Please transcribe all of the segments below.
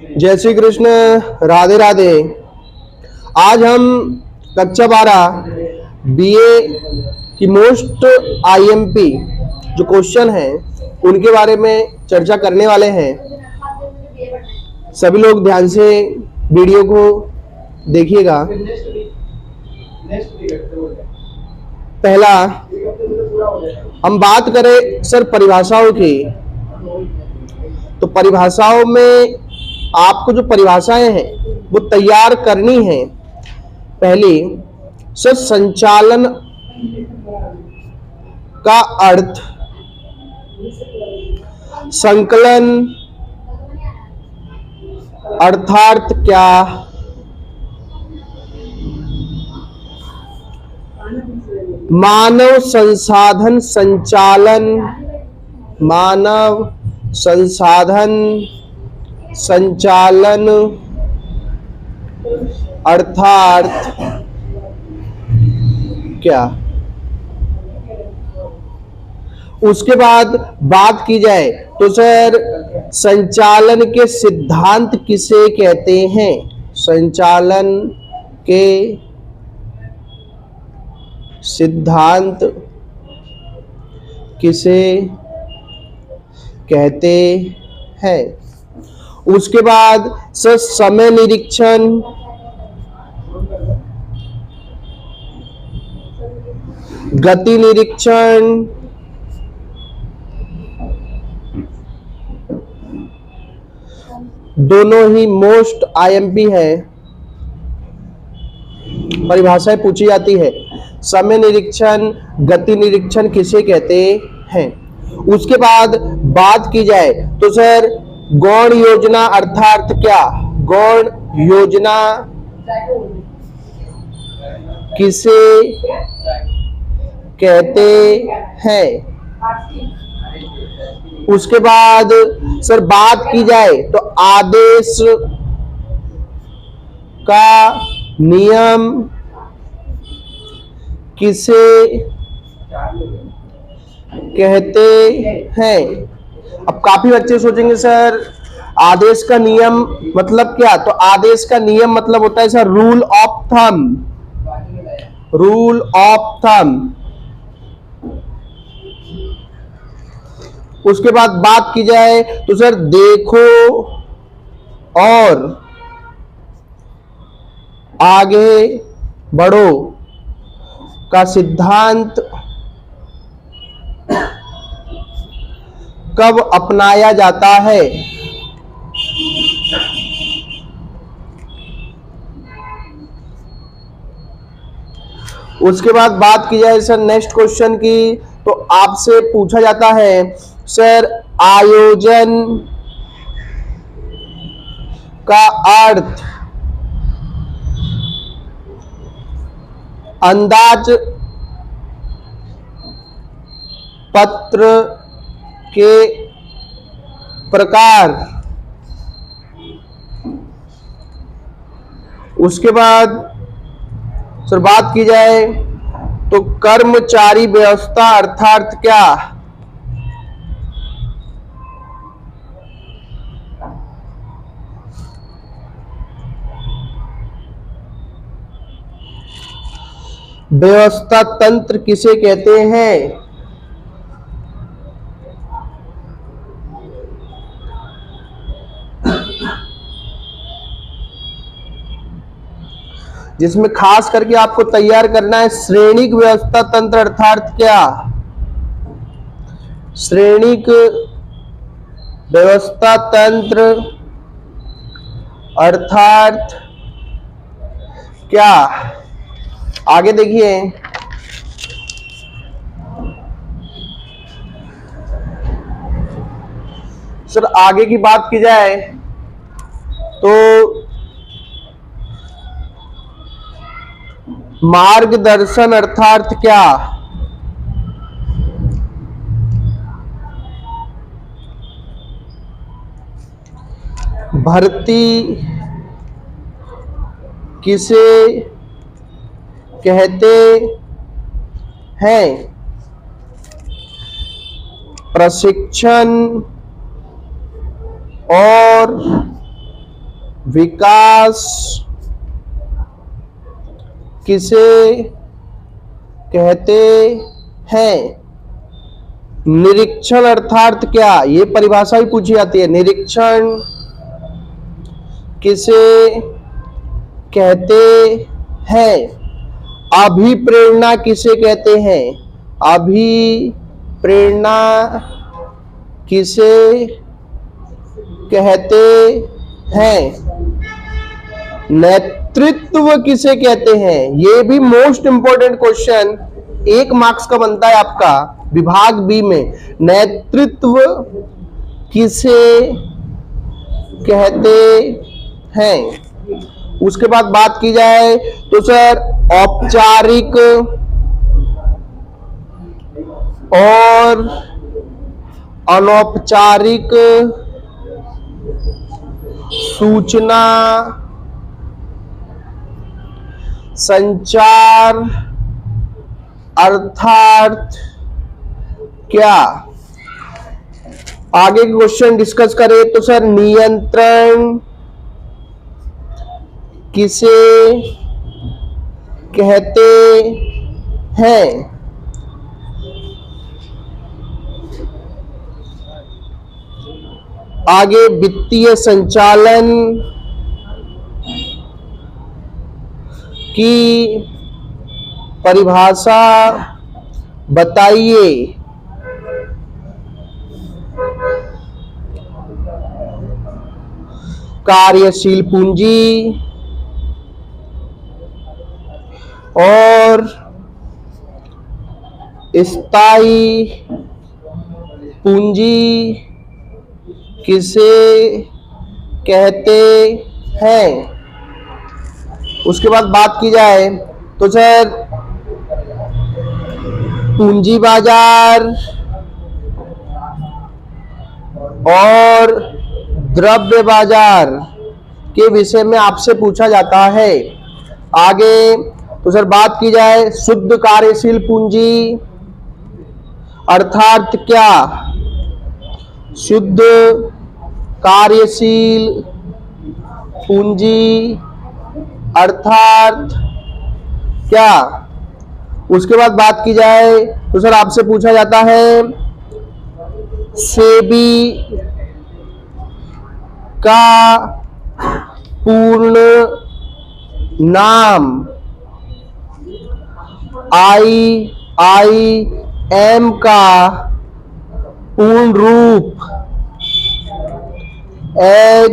जय श्री कृष्ण। राधे राधे। आज हम कक्षा 12 बीए की मोस्ट आईएमपी जो क्वेश्चन हैं उनके बारे में चर्चा करने वाले हैं। सभी लोग ध्यान से वीडियो को देखिएगा। पहला हम बात करें सर परिभाषाओं की, तो परिभाषाओं में आपको जो परिभाषाएं हैं वो तैयार करनी है। पहली सर संचालन का अर्थ, संकलन अर्थात क्या, मानव संसाधन संचालन, मानव संसाधन संचालन अर्थात क्या। उसके बाद बात की जाए तो सर संचालन के सिद्धांत किसे कहते हैं, संचालन के सिद्धांत किसे कहते हैं। उसके बाद सर समय निरीक्षण, गति निरीक्षण, दोनों ही मोस्ट आईएमपी है, परिभाषाएं पूछी जाती है। समय निरीक्षण, गति निरीक्षण किसे कहते हैं। उसके बाद बात की जाए तो सर गौण योजना अर्थात क्या, गौण योजना किसे कहते हैं। उसके बाद सर बात की जाए तो आदेश का नियम किसे कहते हैं। अब काफी बच्चे सोचेंगे सर आदेश का नियम मतलब क्या, तो आदेश का नियम मतलब होता है sir rule of thumb, rule of thumb. उसके बाद बात की जाए तो सर देखो और आगे बढ़ो का सिद्धांत कब अपनाया जाता है। उसके बाद बात की जाए सर नेक्स्ट क्वेश्चन की, तो आपसे पूछा जाता है सर आयोजन का अर्थ अंदाज पत्र के प्रकार। उसके बाद सर बात की जाए तो कर्मचारी व्यवस्था अर्थात क्या, व्यवस्था तंत्र किसे कहते हैं। जिसमें खास करके आपको तैयार करना है श्रेणिक व्यवस्था तंत्र अर्थात क्या, श्रेणिक व्यवस्था तंत्र अर्थात क्या। आगे देखिए सर आगे की बात की जाए तो मार्गदर्शन अर्थात क्या, भर्ती किसे कहते हैं, प्रशिक्षण और विकास किसे कहते हैं? निरीक्षण अर्थात क्या, ये परिभाषा ही पूछी जाती है। निरीक्षण किसे कहते हैं? अभिप्रेरणा किसे कहते हैं? अभिप्रेरणा किसे कहते हैं? नेतृत्व किसे कहते हैं? ये भी मोस्ट इंपॉर्टेंट क्वेश्चन 1 मार्क्स का बनता है आपका विभाग बी में। नेतृत्व किसे कहते हैं? उसके बाद बात की जाए तो सर औपचारिक और अनौपचारिक सूचना संचार अर्थात क्या? आगे के क्वेश्चन डिस्कस करें तो सर नियंत्रण किसे कहते हैं? आगे वित्तीय संचालन की परिभाषा बताइए। कार्यशील पूंजी और स्थायी पूंजी किसे कहते हैं? उसके बाद बात की जाए तो सर पूंजी बाजार और द्रव्य बाजार के विषय में आपसे पूछा जाता है। आगे तो सर बात की जाए शुद्ध कार्यशील पूंजी अर्थात क्या? शुद्ध कार्यशील पूंजी अर्थात क्या? उसके बाद बात की जाए तो सर आपसे पूछा जाता है सेबी का पूर्ण नाम। IIM का पूर्ण रूप,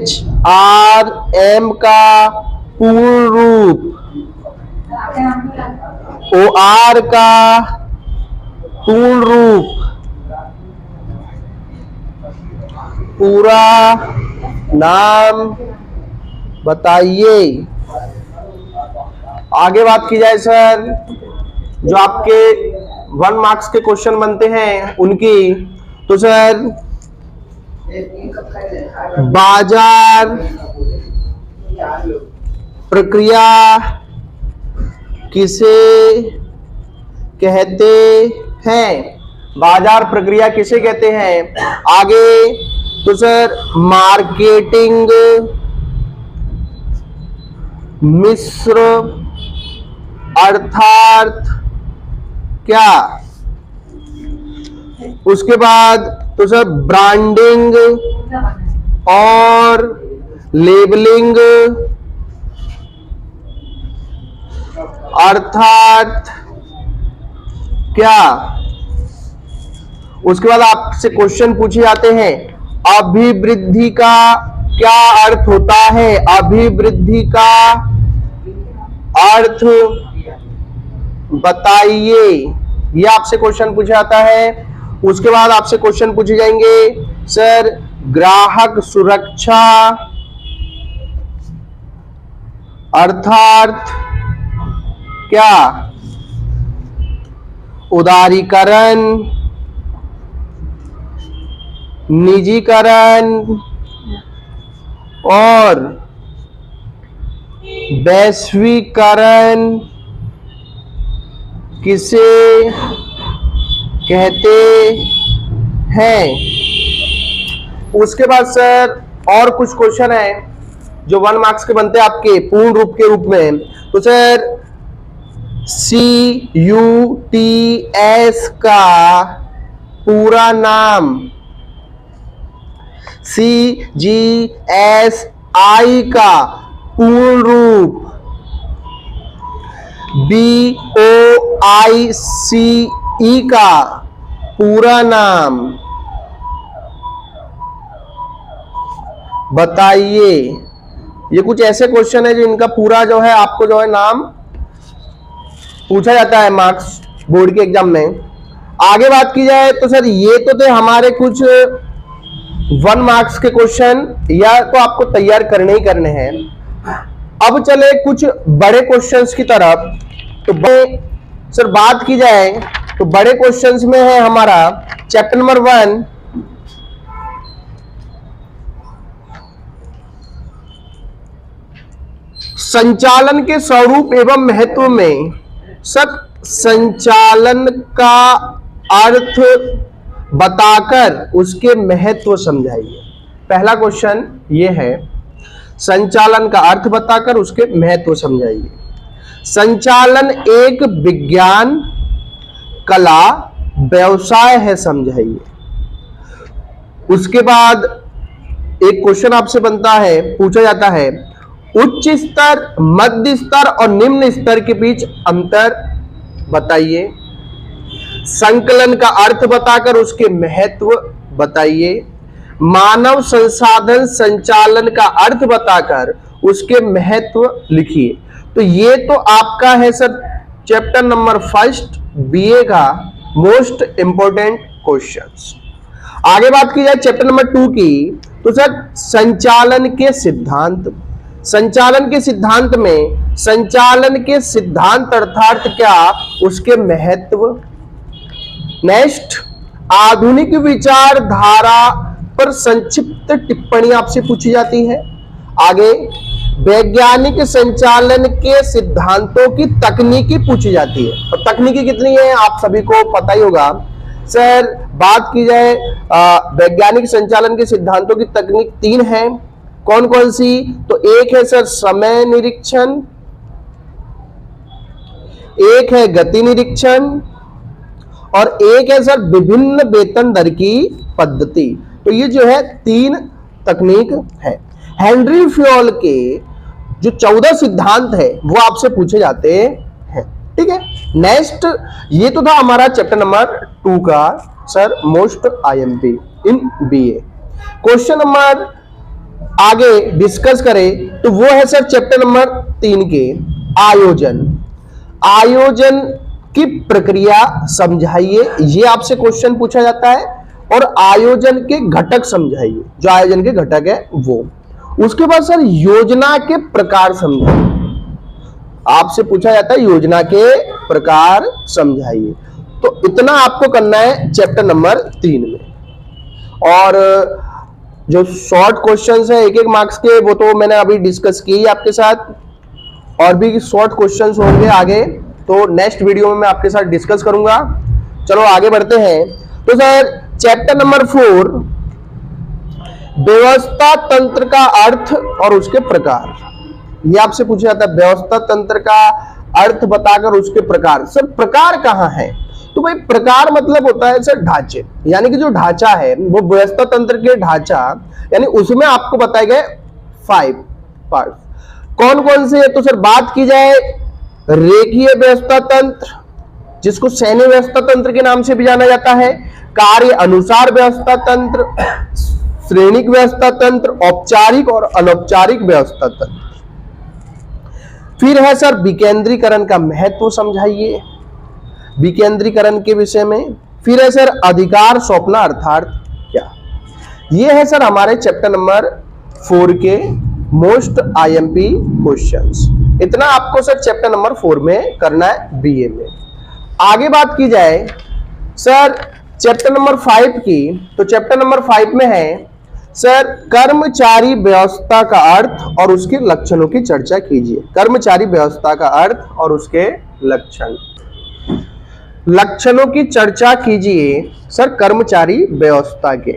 HRM का पूर्ण रूप, OR का पूर्ण रूप, पूरा नाम बताइए। आगे बात की जाए सर जो आपके 1 मार्क्स के क्वेश्चन बनते हैं उनकी, तो सर बाजार प्रक्रिया किसे कहते हैं? बाजार प्रक्रिया किसे कहते हैं? आगे तो सर मार्केटिंग मिश्र अर्थात क्या? उसके बाद तो सर ब्रांडिंग और लेबलिंग अर्थात क्या? उसके बाद आपसे क्वेश्चन पूछे जाते हैं अभिवृद्धि का क्या अर्थ होता है? अभिवृद्धि का अर्थ बताइए, ये आपसे क्वेश्चन पूछा जाता है। उसके बाद आपसे क्वेश्चन पूछे जाएंगे सर ग्राहक सुरक्षा अर्थात क्या? उदारीकरण, निजीकरण और वैश्वीकरण किसे कहते हैं? उसके बाद सर और कुछ क्वेश्चन है जो 1 मार्क्स के बनते हैं आपके पूर्ण रूप के रूप में, तो सर CUTS का पूरा नाम, CGSI का पूर्ण रूप, BOICE का पूरा नाम बताइए। ये कुछ ऐसे क्वेश्चन है जो इनका पूरा जो है आपको जो है नाम पूछा जाता है मार्क्स बोर्ड के एग्जाम में। आगे बात की जाए तो सर ये तो थे हमारे कुछ 1 मार्क्स के क्वेश्चन, या तो आपको तैयार करने ही करने हैं। अब चले कुछ बड़े क्वेश्चंस की तरफ। तो सर बात की जाए तो बड़े क्वेश्चंस में है हमारा चैप्टर नंबर 1, संचालन के स्वरूप एवं महत्व में। सर संचालन का अर्थ बताकर उसके महत्व समझाइए। पहला क्वेश्चन ये है, संचालन का अर्थ बताकर उसके महत्व समझाइए। संचालन एक विज्ञान, कला, व्यवसाय है, समझाइए। उसके बाद एक क्वेश्चन आपसे बनता है, पूछा जाता है, उच्च स्तर, मध्य स्तर और निम्न स्तर के बीच अंतर बताइए। संकलन का अर्थ बताकर उसके महत्व बताइए। मानव संसाधन संचालन का अर्थ बताकर उसके महत्व लिखिए। तो ये तो आपका है सर चैप्टर नंबर 1 BA का मोस्ट इंपोर्टेंट क्वेश्चंस। आगे बात की जाए चैप्टर नंबर 2 की, तो सर संचालन के सिद्धांत। संचालन के सिद्धांत में संचालन के सिद्धांत अर्थात क्या, उसके महत्व। नेक्स्ट, आधुनिक विचारधारा पर संक्षिप्त टिप्पणी आपसे पूछी जाती है। आगे वैज्ञानिक संचालन के सिद्धांतों की तकनीकी पूछी जाती है। और तकनीकी कितनी है आप सभी को पता ही होगा। सर बात की जाए वैज्ञानिक संचालन के सिद्धांतों की तकनीक 3 है। कौन कौन सी? तो एक है सर समय निरीक्षण, एक है गति निरीक्षण, और एक है सर विभिन्न वेतन दर की पद्धति। तो ये जो है 3 तकनीक है। हेनरी फ्योल के जो 14 सिद्धांत है वो आपसे पूछे जाते हैं। ठीक है। नेक्स्ट, ये तो था हमारा चैप्टर नंबर 2 का सर मोस्ट IMP इन BA। क्वेश्चन नंबर आगे डिस्कस करें तो वो है सर चैप्टर नंबर 3 के आयोजन। आयोजन की प्रक्रिया समझाइए, ये आपसे क्वेश्चन पूछा जाता है। और आयोजन के घटक समझाइए, जो आयोजन के घटक है वो। उसके बाद सर योजना के प्रकार समझाइए, आपसे पूछा जाता है योजना के प्रकार समझाइए। तो इतना आपको करना है चैप्टर नंबर 3 में। और जो शॉर्ट क्वेश्चंस है 1-1 मार्क्स के, वो तो मैंने अभी डिस्कस किए आपके साथ। और भी शॉर्ट क्वेश्चंस होंगे आगे, तो नेक्स्ट वीडियो में मैं आपके साथ डिस्कस करूंगा। चलो आगे बढ़ते हैं। तो सर चैप्टर नंबर 4, व्यवस्था तंत्र का अर्थ और उसके प्रकार। ये आपसे पूछा जाता है, व्यवस्था तंत्र का अर्थ बताकर उसके प्रकार। सर प्रकार कहां है? तो भाई प्रकार मतलब होता है सर ढांचे, यानी कि जो ढांचा है वो व्यवस्था तंत्र के ढांचा, यानी उसमें आपको बताए गए 5 पार्ट। कौन कौन से है? तो सर बात की जाए रेखीय व्यवस्था तंत्र, जिसको सैन्य व्यवस्था तंत्र के नाम से भी जाना जाता है, कार्य अनुसार व्यवस्था तंत्र, श्रेणिक व्यवस्था तंत्र, औपचारिक और अनौपचारिक व्यवस्था तंत्र। फिर है सर विकेंद्रीकरण का महत्व समझाइए, विकेंद्रीकरण के विषय में। फिर है सर अधिकार सौंपना अर्थात क्या। ये है सर हमारे चैप्टर नंबर 4 के मोस्ट IMP क्वेश्चंस। इतना आपको सर चैप्टर नंबर 4 में करना है BA में। आगे बात की जाए सर चैप्टर नंबर 5 की, तो चैप्टर नंबर 5 में है सर कर्मचारी व्यवस्था का अर्थ और उसके लक्षणों की चर्चा कीजिए। कर्मचारी व्यवस्था का अर्थ और उसके लक्षणों की चर्चा कीजिए सर कर्मचारी व्यवस्था के।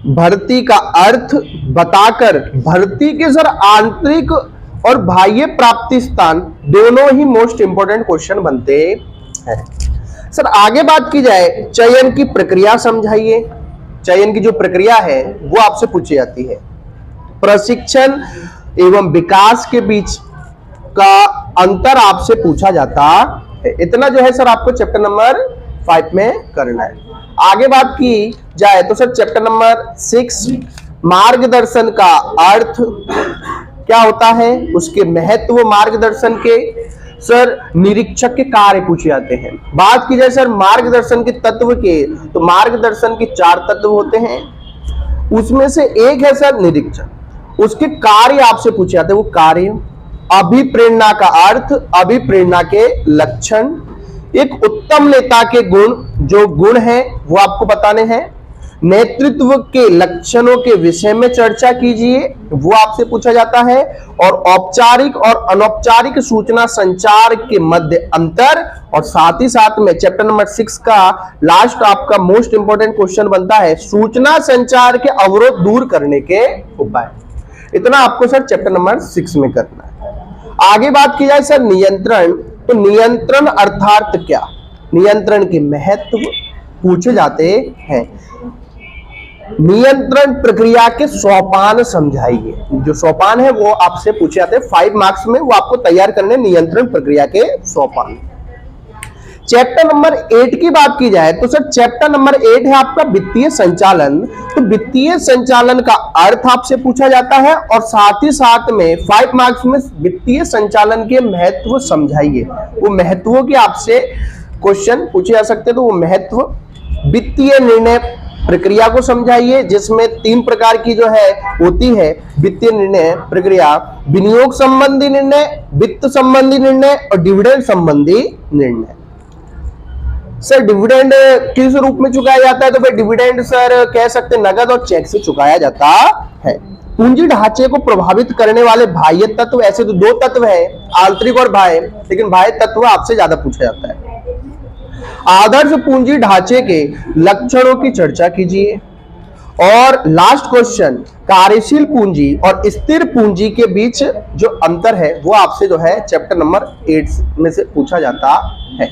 भर्ती का अर्थ बताकर भर्ती के सर आंतरिक और बाह्य प्राप्ति स्थान दोनों ही मोस्ट इंपोर्टेंट क्वेश्चन बनते हैं। सर आगे बात की जाए, चयन की प्रक्रिया समझाइए। चयन की जो प्रक्रिया है वो आपसे पूछी जाती है। प्रशिक्षण एवं विकास के बीच का अंतर आपसे पूछा जाता है। इतना जो है सर आपको चैप्टर नंबर 5 में करना है। आगे बात की जाए तो सर चैप्टर नंबर 6 मार्गदर्शन का अर्थ क्या होता है, उसके महत्व, मार्गदर्शन के सर निरीक्षक के कार्य पूछे जाते हैं। बात की जाए सर मार्गदर्शन के तत्व के, तो मार्गदर्शन के 4 तत्व होते हैं, उसमें से एक है सर निरीक्षक। उसके कार्य आपसे पूछे जाते हैं। वो कार्य, अभिप्रेरणा का अर्थ, अभिप्रेरणा के लक्षण, एक उत्तम नेता के गुण, जो गुण है वो आपको बताने हैं, नेतृत्व के लक्षणों के विषय में चर्चा कीजिए, वो आपसे पूछा जाता है, और औपचारिक और अनौपचारिक सूचना संचार के मध्य अंतर, और साथ ही साथ में चैप्टर नंबर 6 का लास्ट आपका मोस्ट इंपोर्टेंट क्वेश्चन बनता है सूचना संचार के अवरोध दूर करने के उपाय। इतना आपको सर चैप्टर नंबर 6 में करना है। आगे बात की जाए सर नियंत्रण, तो नियंत्रण अर्थात क्या, नियंत्रण के महत्व पूछे जाते हैं। नियंत्रण प्रक्रिया के सोपान समझाइए। जो सोपान है वो आपसे पूछे जाते हैं 5 मार्क्स में, वो आपको तैयार करने नियंत्रण प्रक्रिया के सोपान। चैप्टर नंबर 8 की बात की जाए तो सर चैप्टर नंबर 8 है आपका वित्तीय संचालन। तो वित्तीय संचालन का अर्थ आपसे पूछा जाता है, और साथ ही साथ में 5 मार्क्स में वित्तीय संचालन के महत्व समझाइए। वो महत्वों के आपसे क्वेश्चन पूछे जा सकते हैं। तो वो महत्व, वित्तीय निर्णय प्रक्रिया को समझाइए, जिसमें 3 प्रकार की जो है होती है वित्तीय निर्णय प्रक्रिया, विनियोग संबंधी निर्णय, वित्त संबंधी निर्णय और डिविडेंड संबंधी निर्णय। सर डिविडेंड किस रूप में चुकाया जाता है, तो भाई डिविडेंड सर कह सकते हैं नगद और चेक से चुकाया जाता है। पूंजी ढांचे को प्रभावित करने वाले बाह्य तत्व, ऐसे तो 2 तत्व है, आंतरिक और बाह्य, लेकिन बाह्य तत्व आपसे ज्यादा पूछा जाता है। आदर्श पूंजी ढांचे के लक्षणों की चर्चा कीजिए। और लास्ट क्वेश्चन, कार्यशील पूंजी और स्थिर पूंजी के बीच जो अंतर है वो आपसे जो है चैप्टर नंबर 8 में से पूछा जाता है।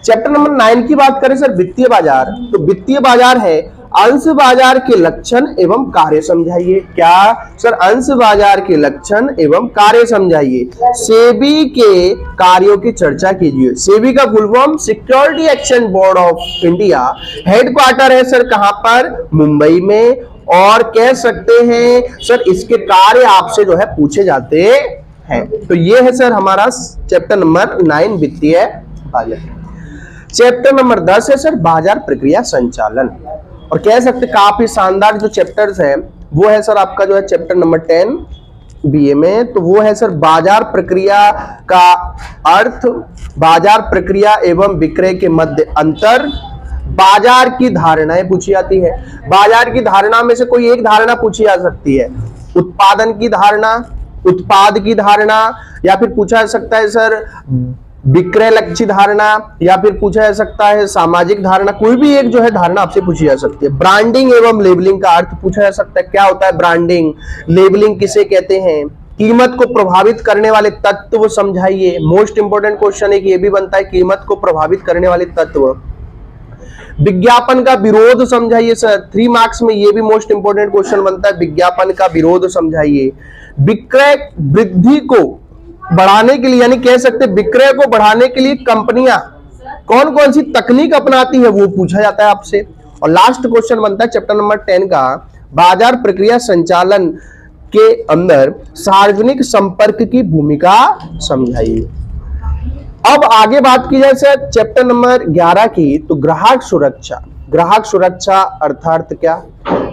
चैप्टर नंबर 9 की बात करें सर वित्तीय बाजार, तो वित्तीय बाजार है अंश बाजार के लक्षण एवं कार्य समझाइए। क्या सर, अंश बाजार के लक्षण एवं कार्य समझाइए। सेबी के कार्यों की चर्चा कीजिए। सेबी का full form security exchange board of India, headquarter है सर कहां पर, मुंबई में, और कह सकते हैं सर इसके कार्य आपसे जो है पूछे जाते हैं। तो ये है सर हमारा चैप्टर नंबर 9 वित्तीय बाजार। चैप्टर नंबर 10 है सर बाजार प्रक्रिया संचालन, और कह सकते काफी शानदार जो चैप्टर्स है वो है सर आपका जो है चैप्टर नंबर 10 बीए में, तो वो है सर बाजार प्रक्रिया का अर्थ, बाजार प्रक्रिया एवं विक्रय के मध्य अंतर, बाजार की धारणाएं पूछी जाती है। बाजार की धारणा में से कोई एक धारणा पूछी जा सकती है, उत्पादन की धारणा, उत्पाद की धारणा, या फिर पूछा जा सकता है सर विक्रय लक्ष्य धारणा, या फिर पूछा जा सकता है सामाजिक धारणा। कोई भी एक जो है धारणा आपसे पूछी जा सकती है। ब्रांडिंग एवं लेबलिंग का अर्थ पूछा जा सकता है, क्या होता है ब्रांडिंग, लेबलिंग किसे कहते हैं, कीमत को प्रभावित करने वाले तत्व समझाइए। मोस्ट इंपोर्टेंट क्वेश्चन एक ये भी बनता है, कीमत को प्रभावित करने वाले तत्व। विज्ञापन का विरोध समझाइए सर, 3 मार्क्स में ये भी मोस्ट इंपोर्टेंट क्वेश्चन बनता है, विज्ञापन का विरोध समझाइए। विक्रय वृद्धि को बढ़ाने के लिए, यानी कह सकते विक्रय को बढ़ाने के लिए कंपनियां कौन कौन सी तकनीक अपनाती है वो पूछा जाता है आपसे। और लास्ट क्वेश्चन बनता है चैप्टर नंबर 10 का, बाजार प्रक्रिया संचालन के अंदर सार्वजनिक संपर्क की भूमिका समझाइए। अब आगे बात की जाए सर चैप्टर नंबर 11 की, तो ग्राहक सुरक्षा। ग्राहक सुरक्षा अर्थात क्या,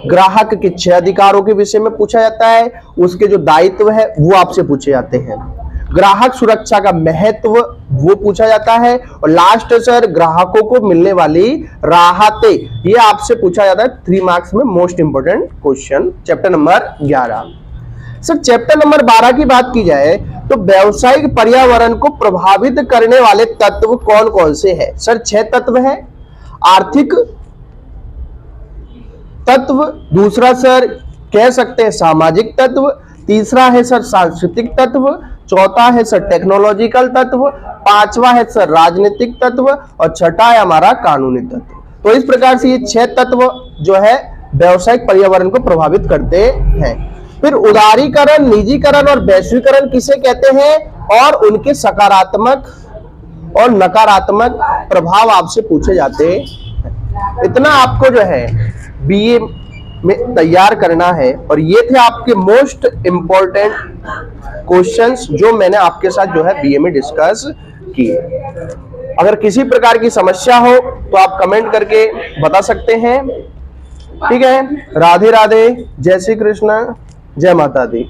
ग्राहक के 6 अधिकारों के विषय में पूछा जाता है, उसके जो दायित्व है वो आपसे पूछे जाते हैं। ग्राहक सुरक्षा का महत्व वो पूछा जाता है, और लास्ट सर ग्राहकों को मिलने वाली राहतें, ये आपसे पूछा जाता है 3 मार्क्स में most important question chapter number 11। Sir chapter number 12 की बात की जाए तो व्यावसायिक पर्यावरण को प्रभावित करने वाले तत्व कौन कौन से हैं। सर 6 तत्व हैं, आर्थिक, तत्व, दूसरा सर कह सकते हैं सामाजिक तत्व, तीसरा है सर सांस्कृतिक तत्व, चौथा है सर टेक्नोलॉजिकल तत्व, पांचवा है सर राजनीतिक तत्व और छठा है हमारा कानूनी तत्व। तो इस प्रकार से ये 6 तत्व जो है व्यावसायिक पर्यावरण को प्रभावित करते हैं। फिर उदारीकरण, निजीकरण और वैश्वीकरण किसे कहते हैं और उनके सकारात्मक और नकारात्मक प्रभाव आपसे पूछे जाते हैं। इतना आपको जो है बीए में तैयार करना है और ये थे आपके मोस्ट इंपॉर्टेंट क्वेश्चंस जो मैंने आपके साथ जो है बीए में डिस्कस किए। अगर किसी प्रकार की समस्या हो तो आप कमेंट करके बता सकते हैं। ठीक है, राधे राधे, जय श्री कृष्ण, जय माता दी।